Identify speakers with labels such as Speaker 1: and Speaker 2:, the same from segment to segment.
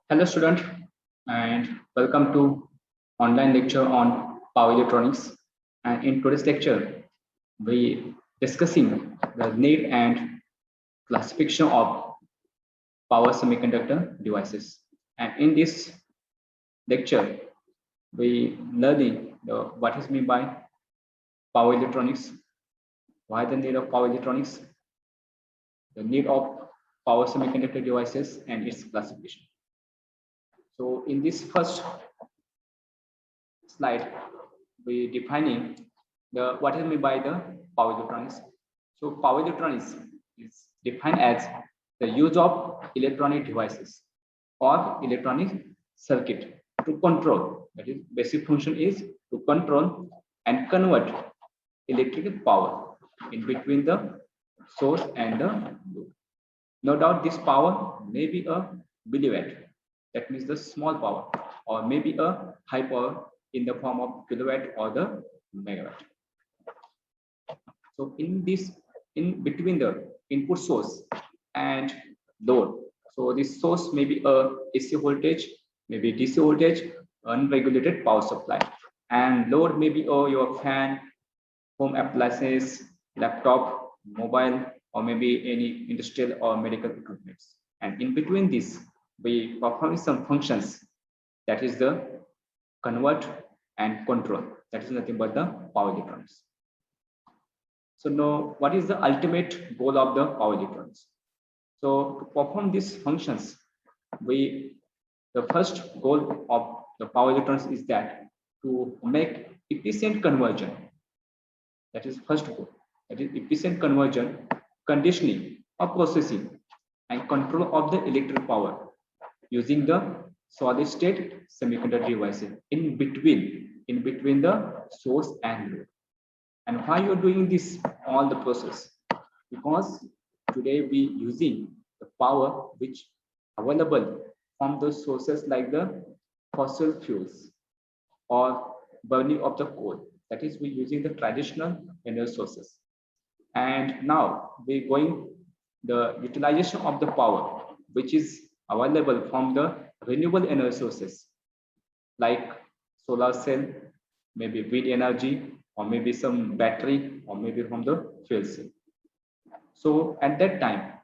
Speaker 1: Hello, student, and welcome to online lecture on power electronics. And in today's lecture, we discussing the need and classification of power semiconductor devices. And in this lecture, we learning what is meant by power electronics, why the need of power electronics, the need of power semiconductor devices, and its classification. So in this first slide, we defining the what is meant by the power electronics. So power electronics is defined as the use of electronic devices or electronic circuit to control. That is, basic function is to control and convert electrical power in between the source and the load. No doubt this power may be a milliwatt, that means the small power, or maybe a high power in the form of kilowatt or the megawatt. So in this, in between the input source and load, so this source may be a AC voltage, maybe DC voltage, unregulated power supply, and load may be your fan, home appliances, laptop, mobile, or maybe any industrial or medical equipment. And in between this, we perform some functions, that is the convert and control. That is nothing but the power electronics. So now, what is the ultimate goal of the power electronics? So to perform these functions, the first goal of the power electronics is that to make efficient conversion. That is first goal. That is efficient conversion, conditioning or processing and control of the electrical power using the solid state semiconductor devices in between the source and load. And why you're doing this all the process? Because today we using the power which available from the sources like the fossil fuels or burning of the coal. That is, we using the traditional energy sources. And now we're going the utilization of the power which is available from the renewable energy sources like solar cell, maybe wind energy, or maybe some battery, or maybe from the fuel cell. So at that time,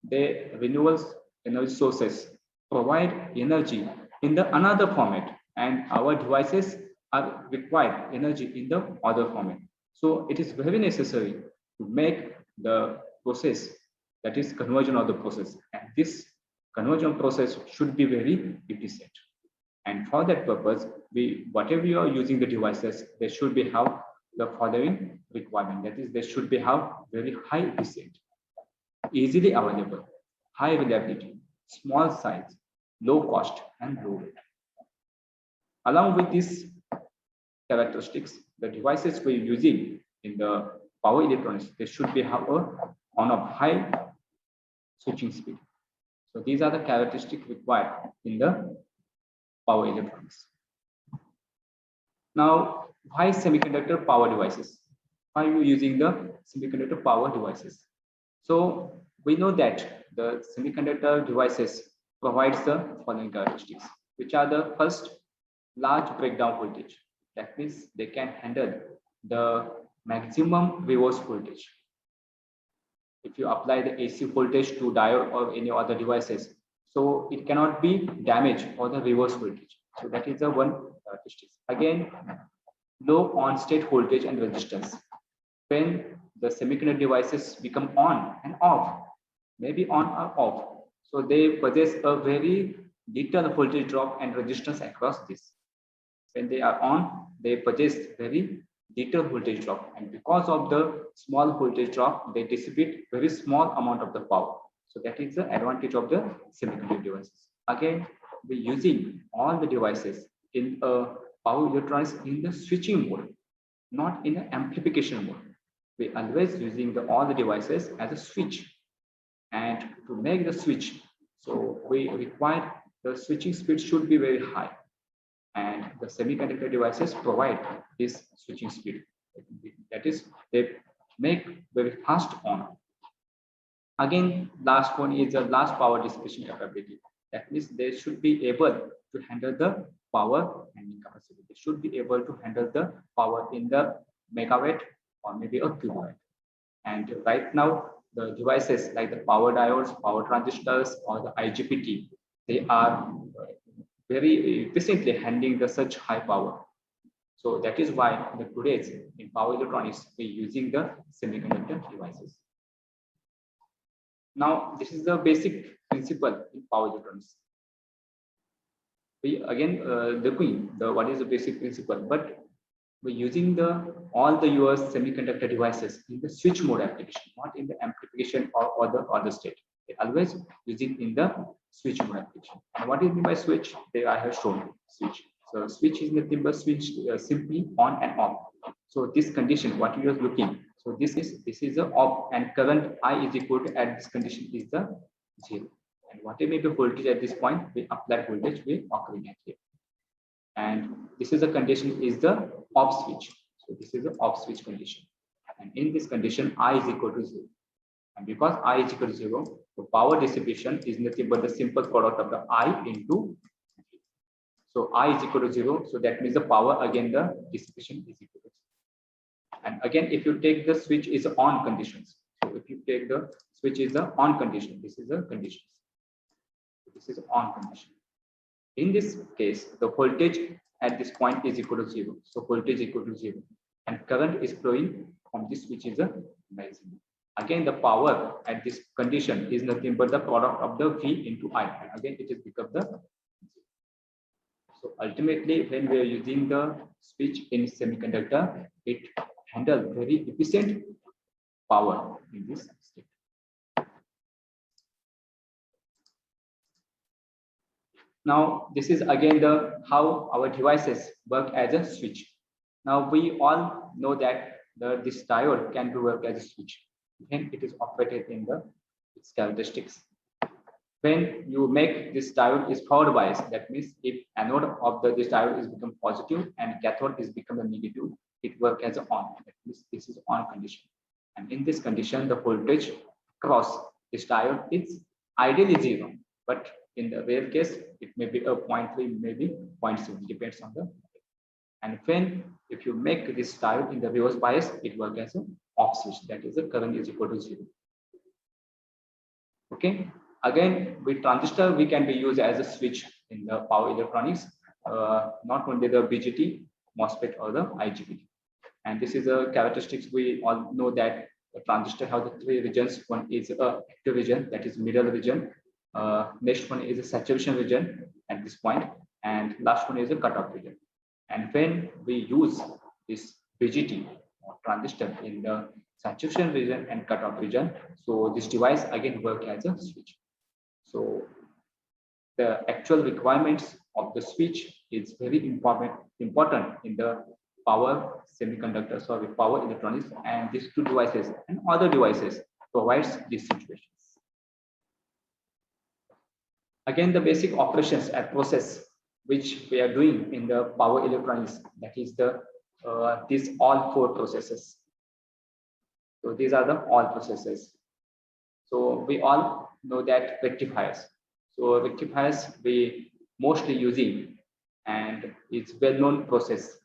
Speaker 1: the renewable energy sources provide energy in the another format, and our devices are required energy in the other format. So it is very necessary to make the process, that is conversion of the process, and this conversion process should be very efficient. And for that purpose, whatever you are using the devices, they should be have the following requirement. That is, they should be have very high efficient, easily available, high reliability, small size, low cost, and low weight. Along with these characteristics, the devices we're using in the power electronics, they should be have on a high switching speed. So these are the characteristics required in the power electronics. Now, why semiconductor power devices? Why are you using the semiconductor power devices? So we know that the semiconductor devices provides the following characteristics, which are the first, large breakdown voltage. That means they can handle the maximum reverse voltage. If you apply the AC voltage to diode or any other devices, so it cannot be damaged or the reverse voltage. So that is the one characteristic. Again, low on state voltage and resistance. When the semiconductor devices become on and off, maybe on or off, so they possess a very little voltage drop and resistance across this. When they are on, they possess very little voltage drop, and because of the small voltage drop, they dissipate very small amount of the power. So that is the advantage of the semiconductor devices. Again, we're using all the devices in a power electronics in the switching mode, not in the amplification mode. We always using all the devices as a switch, and to make the switch, so we require the switching speed should be very high, and the semiconductor devices provide this switching speed. That is, they make very fast on. Again, last one is the last power dissipation capability. That means they should be able to handle the power handling capacity. They should be able to handle the power in the megawatt or maybe a kilowatt. And right now, the devices like the power diodes, power transistors, or the IGBT, they are very efficiently handling the such high power. So that is why the today's in power electronics we're using the semiconductor devices. Now this is the basic principle in power electronics. We again looking the what is the basic principle, but we're using the all the US semiconductor devices in the switch mode application, not in the amplification or the other state. They always using in the switch mode application. And what is mean by switch? There I have shown switch. So switch is nothing but switch simply on and off. So this condition, what you are looking, so this is the off, and current I is equal to at this condition is the 0. And whatever may be voltage at this point, we apply voltage we occurring at here. And this is a condition is the off switch. So this is the off switch condition. And in this condition, I is equal to 0. And because I is equal to 0, the power dissipation is nothing but the simple product of the I into. So I is equal to 0. So that means the power again the dissipation is equal to 0. And again, if you take the switch is on conditions. So if you take the switch is the on condition, this is the conditions. This is on condition. In this case, the voltage at this point is equal to 0. So voltage equal to 0. And current is flowing from this which is a maximum. Again, the power at this condition is nothing but the product of the V into I. And again, it is become the 0. So ultimately, when we are using the switch in semiconductor, it handles very efficient power in this state. Now, this is again the how our devices work as a switch. Now, we all know that this diode can be work as a switch. Then it is operated in its characteristics. When you make this diode is forward bias, that means if anode of this diode is become positive and cathode is become a negative, it work as an on. That means this is on condition. And in this condition, the voltage across this diode is ideally 0, but in the rare case, it may be a 0.3, maybe 0.7, depends on the. And when if you make this diode in the reverse bias, it works as an off switch. That is the current is equal to 0. Okay. Again, with transistor, we can be used as a switch in the power electronics, not only the BJT, MOSFET, or the IGBT. And this is a characteristics we all know that the transistor have the 3 regions. One is a active region, that is middle region. Next one is a saturation region at this point, and last one is a cutoff region. And when we use this BJT or transistor in the saturation region and cutoff region, so this device again works as a switch. So the actual requirements of the switch is very important in the power semiconductors or power electronics, and these 2 devices and other devices provides these situations. Again, the basic operations and process which we are doing in the power electronics, that is the these all 4 processes. So these are the all processes. So we all know that rectifiers. So rectifiers we mostly using, and it's well-known process.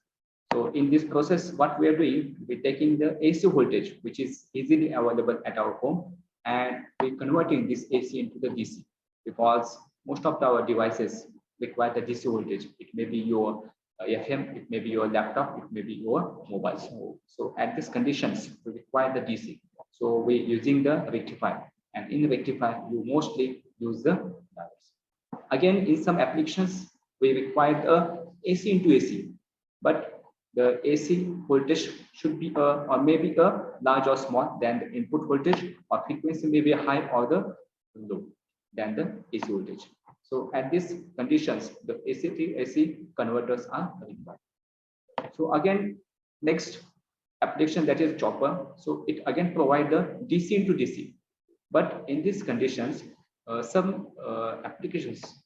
Speaker 1: So in this process, what we are doing, we're taking the AC voltage, which is easily available at our home, and we're converting this AC into the DC, because most of our devices require the DC voltage. It may be your FM, it may be your laptop, it may be your mobile. So at these conditions, we require the DC. So we're using the rectifier, and in the rectifier, you mostly use the diodes. Again, in some applications, we require the AC into AC, but the AC voltage should be or maybe a large or small than the input voltage, or frequency may be high or the low than the AC voltage. So at these conditions, the AC to AC converters are required. So again, next application, that is chopper. So it again provide the DC into DC, but in these conditions, some applications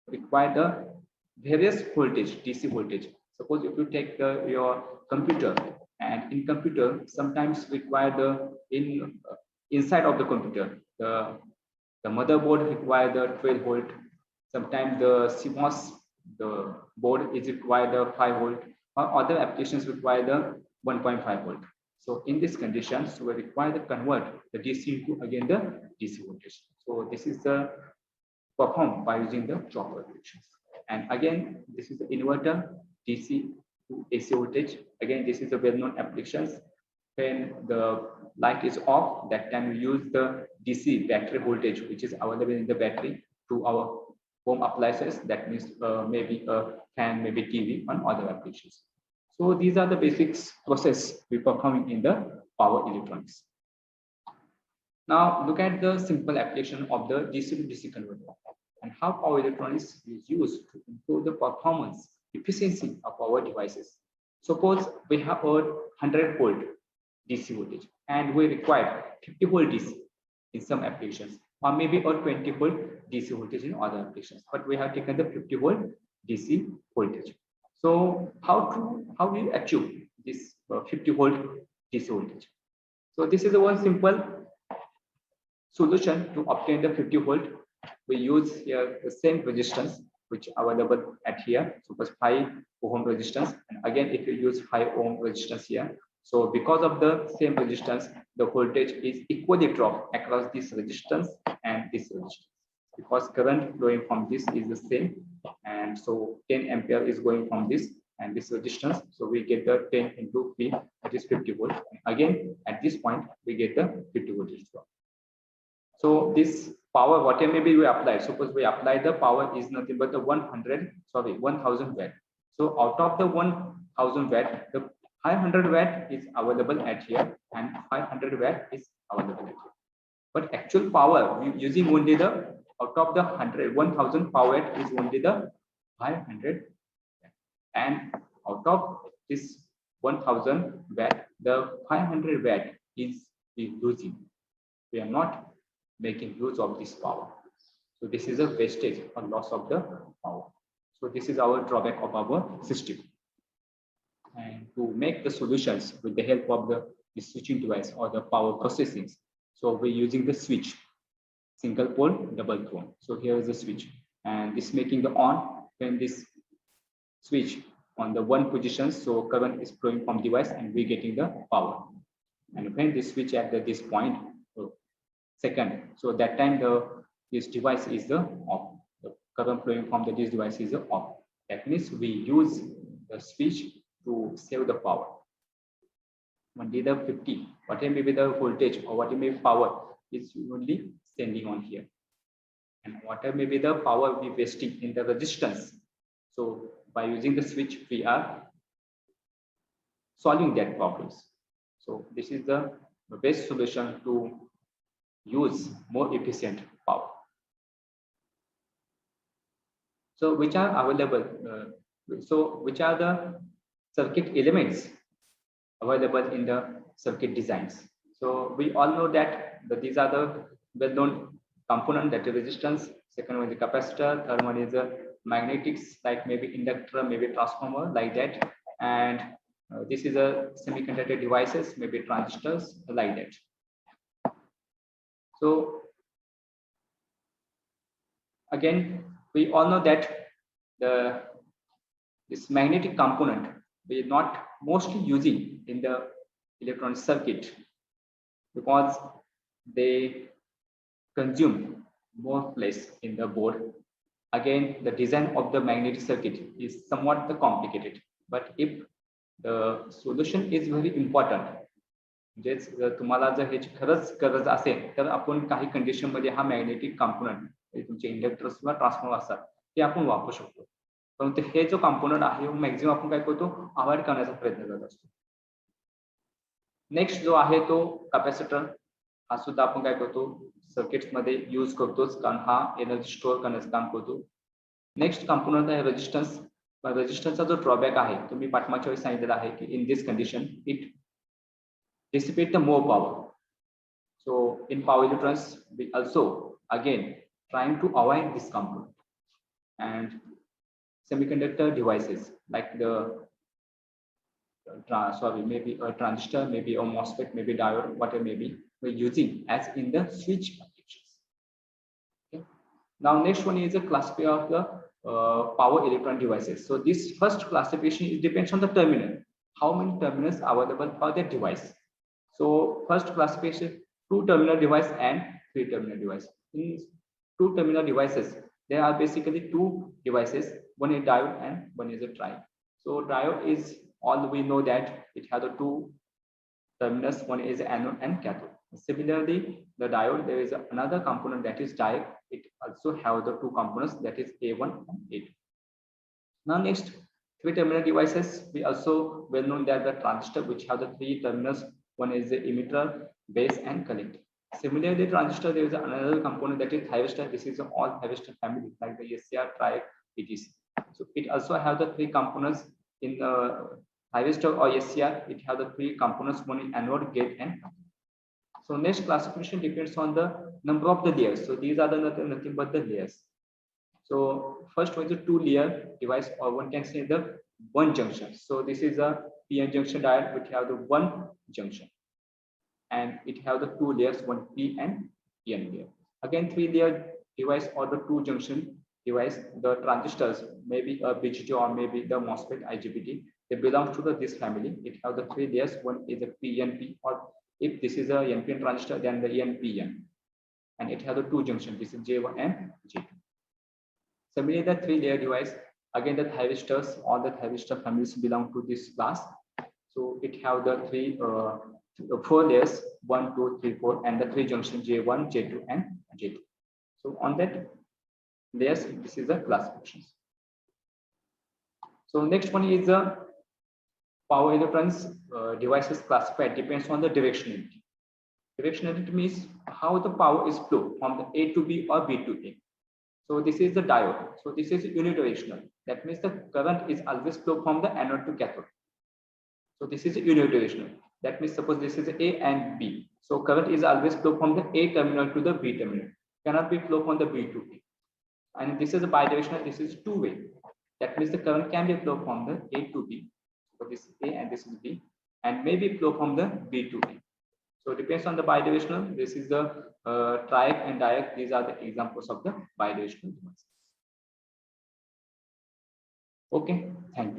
Speaker 1: require the various voltage, DC voltage. Suppose if you take your computer, and in computer sometimes require the inside of the computer, the The motherboard require the 12 volt. Sometimes the CMOS, the board is require the 5 volt, or other applications require the 1.5 volt. So in this condition, so we require to convert the DC into again the DC voltage. So this is the performed by using the chopper functions. And again, this is the inverter DC to AC voltage. Again, this is a well-known applications. When the light is off, that time we use the DC battery voltage, which is available in the battery, to our home appliances. That means maybe a fan, maybe TV, and other applications. So these are the basics process we perform in the power electronics. Now look at the simple application of the DC to DC converter and how power electronics is used to improve the performance efficiency of our devices. Suppose we have a 100 volt DC voltage and we require 50 volt DC in some applications, or maybe a 20 volt DC voltage in other applications, but we have taken the 50 volt DC voltage. So how we achieve this 50 volt DC voltage? So this is the one simple solution to obtain the 50 volt. We use here the same resistance which available at here. Suppose 5 ohm resistance, and again if you use 5 ohm resistance here, so because of the same resistance, the voltage is equally dropped across this resistance and this resistance, because current flowing from this is the same, and so 10 ampere is going from this and this resistance, so we get the 10 into P, that is 50 volt. Again at this point we get the 50 voltage drop. So this power, whatever maybe we apply, suppose we apply the power is nothing but the 1000 watt. So out of the 1000 watt, the 500 watt is available at here and 500 watt is available at here. But actual power using only the out of the 1000 power watt is only the 500, and out of this 1000 watt, the 500 watt is losing. We are not making use of this power. So this is a wastage or loss of the power. So this is our drawback of our system. And to make the solutions with the help of the switching device or the power processing, so we're using the switch, single pole, double throw. So here is the switch, and this making the on. When this switch on the one position, so current is flowing from device and we're getting the power. And when this switch at this point, second, so that time this device is the off. The current flowing from this device is the off. That means we use the switch to save the power. Only the 50, whatever may be the voltage or whatever may be power is only sending on here, and whatever may be the power we wasting in the resistance. So by using the switch, we are solving that problems. So this is the best solution to use more efficient power. So which are available? Which are the circuit elements available in the circuit designs? So we all know that these are the well-known component, that is resistance. Second one is the capacitor. Third one is the magnetics, like maybe inductor, maybe transformer, like that. And this is a semiconductor devices, maybe transistors, like that. So again, we all know that this magnetic component we are not mostly using in the electronic circuit because they consume more place in the board. Again, the design of the magnetic circuit is somewhat complicated, but if the solution is very important, जर तुम्हाला जर ह्याची खरंच गरज असेल तर आपण काही कंडिशन मध्ये हा मॅग्नेटिक कॉम्पोनंट तुमचे इंडक्टर्स किंवा ट्रान्सफॉर्मर असतात ते आपण वापरू शकतो, परंतु हे जो कॉम्पोनंट आहे मॅक्झिमम आपण काय करतो अवॉइड करण्याचा प्रयत्न करत असतो. नेक्स्ट जो आहे तो कॅपॅसिटर, हा सुद्धा आपण काय करतो सर्किट्स मध्ये यूज करतोच, कारण हा एनर्जी स्टोअर करण्याचं काम करतो. नेक्स्ट कॉम्पोनंट आहे रेजिस्टन्स. रेजिस्टन्सचा जो ड्रॉबॅक आहे तो मी पाठमागच्या वेळी सांगितलेला आहे की in this condition it dissipate the more power. So in power electronics, we also again trying to avoid this component. And semiconductor devices like maybe a transistor, maybe a MOSFET, maybe diode, whatever may be, we're using as in the switch applications. Now next one is a classification of the power electronic devices. So this first classification, it depends on the terminal. How many terminals are available for that device? So first classification, two terminal device and three terminal device. In two terminal devices, there are basically two devices. One is diode and one is a triode. So diode is all we know that it has the two terminals. One is anode and cathode. Similarly, the diode, there is another component that is diode. It also have the two components, that is A1 and A2. Now next, three terminal devices. We also well known that the transistor, which have the three terminals. One is the emitter, base, and collector. Similarly, transistor, there is another component that is thyristor. This is all thyristor family, like the SCR, triode, etc. So it also have the three components in the thyristor or SCR. It have the three components: one is anode, gate, and cathode. So next classification depends on the number of the layers. So these are the nothing but the layers. So first one is a two-layer device, or one can say the one junction. So this is a PN junction diode, which have the one junction, and it have the two layers, one P and PN layer. Again, three-layer device or the two junction device. The transistors, maybe a BJT or maybe the MOSFET IGBT, they belong to this family. It have the three layers. One is a PNP, or if this is a NPN transistor, then the ENPN, and it has the two junction. This is J1 and J2. Similarly, the three-layer device, again the thyristors, all the thyristor families belong to this class. So it have the four layers, 1, 2, 3, 4, and the three junction J1, J2, and J2. So on that layers, this is the classifications. So next one is the power electronics devices classified depends on the directionality. Directionality means how the power is flow from the A to B or B to A. So this is the diode. So this is unidirectional. That means the current is always flow from the anode to cathode. So this is unidirectional. That means suppose this is A and B. So current is always flow from the A terminal to the B terminal. Cannot be flow from the B to A. And this is a bidirectional. This is two-way. That means the current can be flow from the A to B. So this is A and this is B, and maybe flow from the B to A. So it depends on the bidirectional. This is the triac and diac. These are the examples of the bidirectional devices. Okay, thank you.